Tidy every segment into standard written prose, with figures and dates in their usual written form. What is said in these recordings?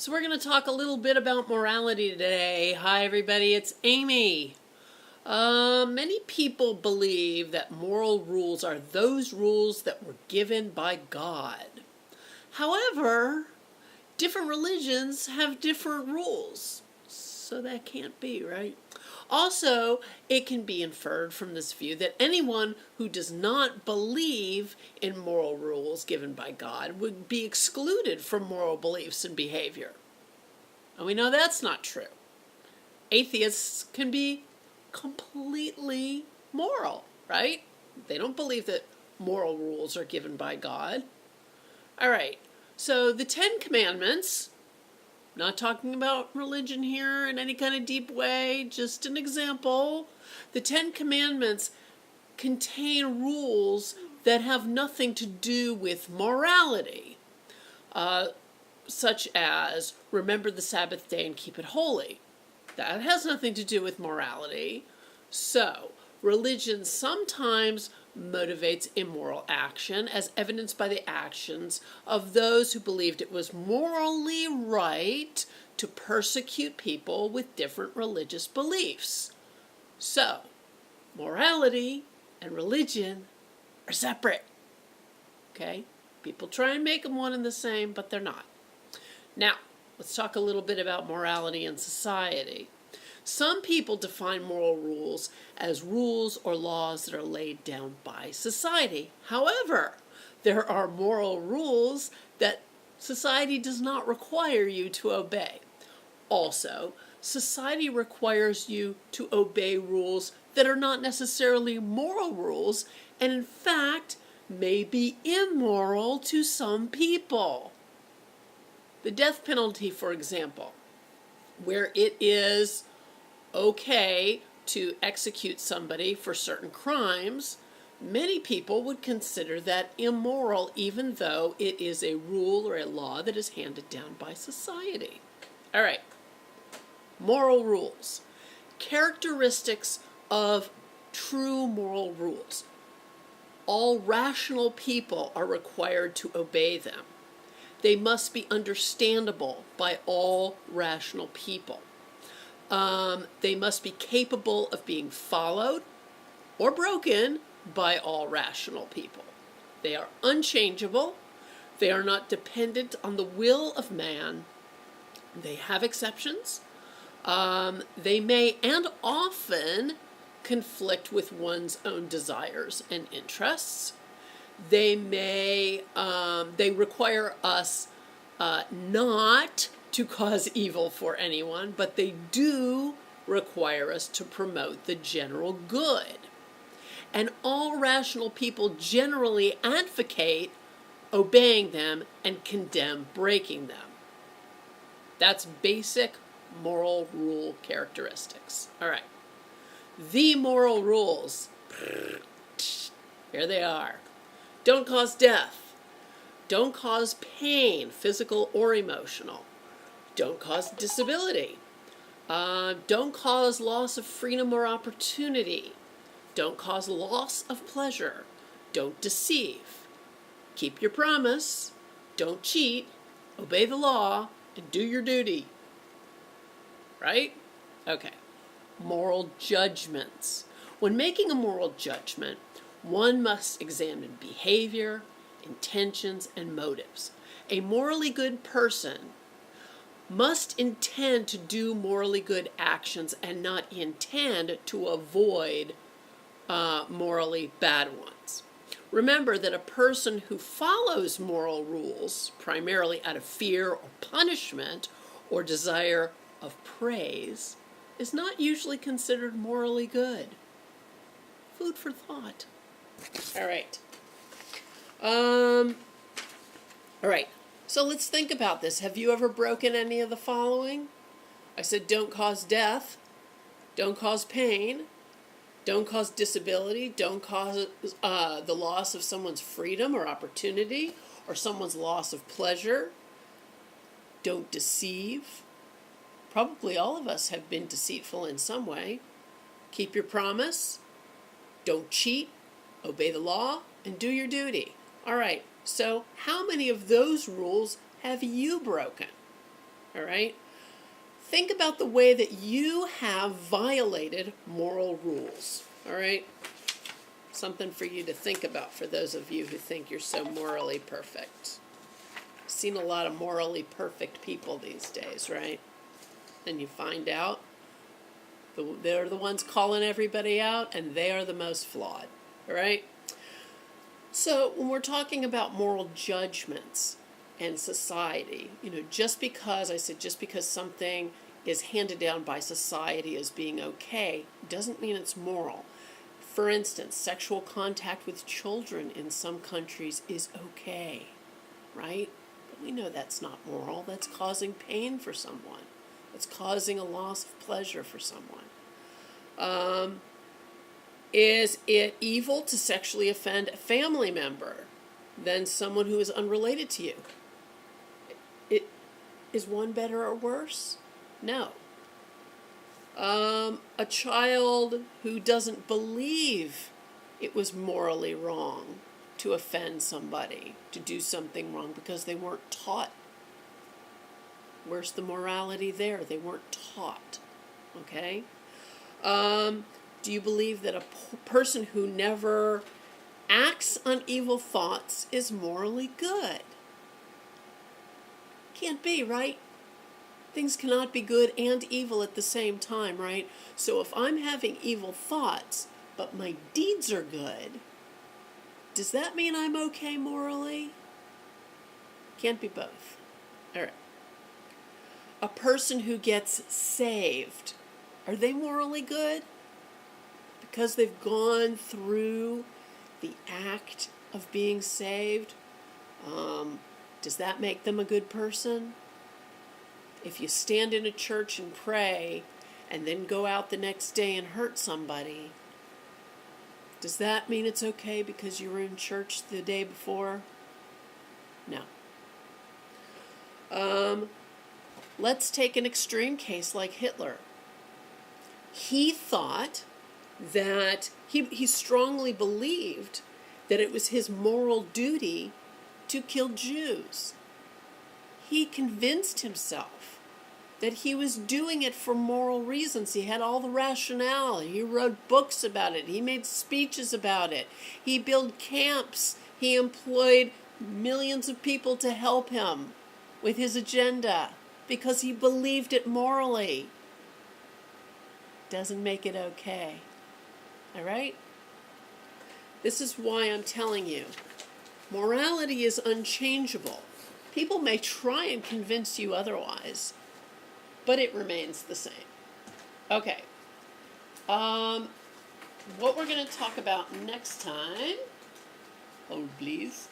So we're going to talk a little bit about morality today. Hi everybody, it's Amy. Many people believe that moral rules are those rules that were given by God. However, different religions have different rules. So that can't be, right? Also, it can be inferred from this view that anyone who does not believe in moral rules given by God would be excluded from moral beliefs and behavior. And we know that's not true. Atheists can be completely moral, right? They don't believe that moral rules are given by God. All right, so the Ten Commandments, not talking about religion here in any kind of deep way, just an example. The Ten Commandments contain rules that have nothing to do with morality, such as remember the Sabbath day and keep it holy. That has nothing to do with morality. So, religion sometimes motivates immoral action as evidenced by the actions of those who believed it was morally right to persecute people with different religious beliefs. So, morality and religion are separate. Okay? People try and make them one and the same, but they're not. Now, let's talk a little bit about morality in society. Some people define moral rules as rules or laws that are laid down by society. However, there are moral rules that society does not require you to obey. Also, society requires you to obey rules that are not necessarily moral rules and in fact may be immoral to some people. The death penalty, for example, where it is okay to execute somebody for certain crimes, many people would consider that immoral even though it is a rule or a law that is handed down by society. All right, moral rules. Characteristics of true moral rules. All rational people are required to obey them. They must be understandable by all rational people. They must be capable of being followed or broken by all rational people. They are unchangeable. They are not dependent on the will of man. They have exceptions. They may and often conflict with one's own desires and interests. They require us not to cause evil for anyone, but they do require us to promote the general good. And all rational people generally advocate obeying them and condemn breaking them. That's basic moral rule characteristics. All right. The moral rules. Here they are. Don't cause death. Don't cause pain, physical or emotional. Don't cause disability. Don't cause loss of freedom or opportunity. Don't cause loss of pleasure. Don't deceive. Keep your promise. Don't cheat. Obey the law and do your duty. Right? Okay. Moral judgments. When making a moral judgment, one must examine behavior, intentions, and motives. A morally good person must intend to do morally good actions and not intend to avoid morally bad ones. Remember that a person who follows moral rules primarily out of fear or punishment or desire of praise is not usually considered morally good. Food for thought. All right. All right. So let's think about this. Have you ever broken any of the following? I said don't cause death, don't cause pain, don't cause disability, don't cause the loss of someone's freedom or opportunity or someone's loss of pleasure. Don't deceive. Probably all of us have been deceitful in some way. Keep your promise. Don't cheat. Obey the law and do your duty. All right. So how many of those rules have you broken? All right? Think about the way that you have violated moral rules. All right? Something for you to think about for those of you who think you're so morally perfect. I've seen a lot of morally perfect people these days, right? And you find out they're the ones calling everybody out, and they are the most flawed. All right? So when we're talking about moral judgments and society, just because something is handed down by society as being okay doesn't mean it's moral. For instance, sexual contact with children in some countries is okay, right? But we know that's not moral. That's causing pain for someone. It's causing a loss of pleasure for someone. Is it evil to sexually offend a family member than someone who is unrelated to you? Is one better or worse? No. A child who doesn't believe it was morally wrong to offend somebody, to do something wrong because they weren't taught. Where's the morality there? They weren't taught. Okay? Do you believe that a person who never acts on evil thoughts is morally good? Can't be, right? Things cannot be good and evil at the same time, right? So if I'm having evil thoughts, but my deeds are good, does that mean I'm okay morally? Can't be both. All right. A person who gets saved, are they morally good? Because they've gone through the act of being saved, does that make them a good person? If you stand in a church and pray and then go out the next day and hurt somebody, does that mean it's okay because you were in church the day before? No. Let's take an extreme case like Hitler. He thought that he strongly believed that it was his moral duty to kill Jews. He convinced himself that he was doing it for moral reasons. He had all the rationale. He wrote books about it. He made speeches about it. He built camps. He employed millions of people to help him with his agenda because he believed it morally. Doesn't make it okay. All right? This is why I'm telling you, morality is unchangeable. People may try and convince you otherwise, but it remains the same. Okay. What we're going to talk about next time, hold please,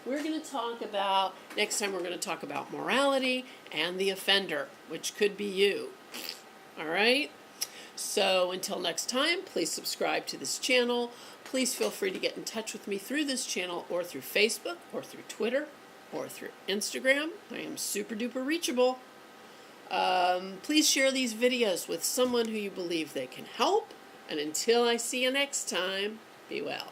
next time we're going to talk about morality and the offender, which could be you. All right? So until next time, please subscribe to this channel. Please feel free to get in touch with me through this channel or through Facebook or through Twitter or through Instagram. I am super duper reachable. Please share these videos with someone who you believe they can help. And until I see you next time, be well.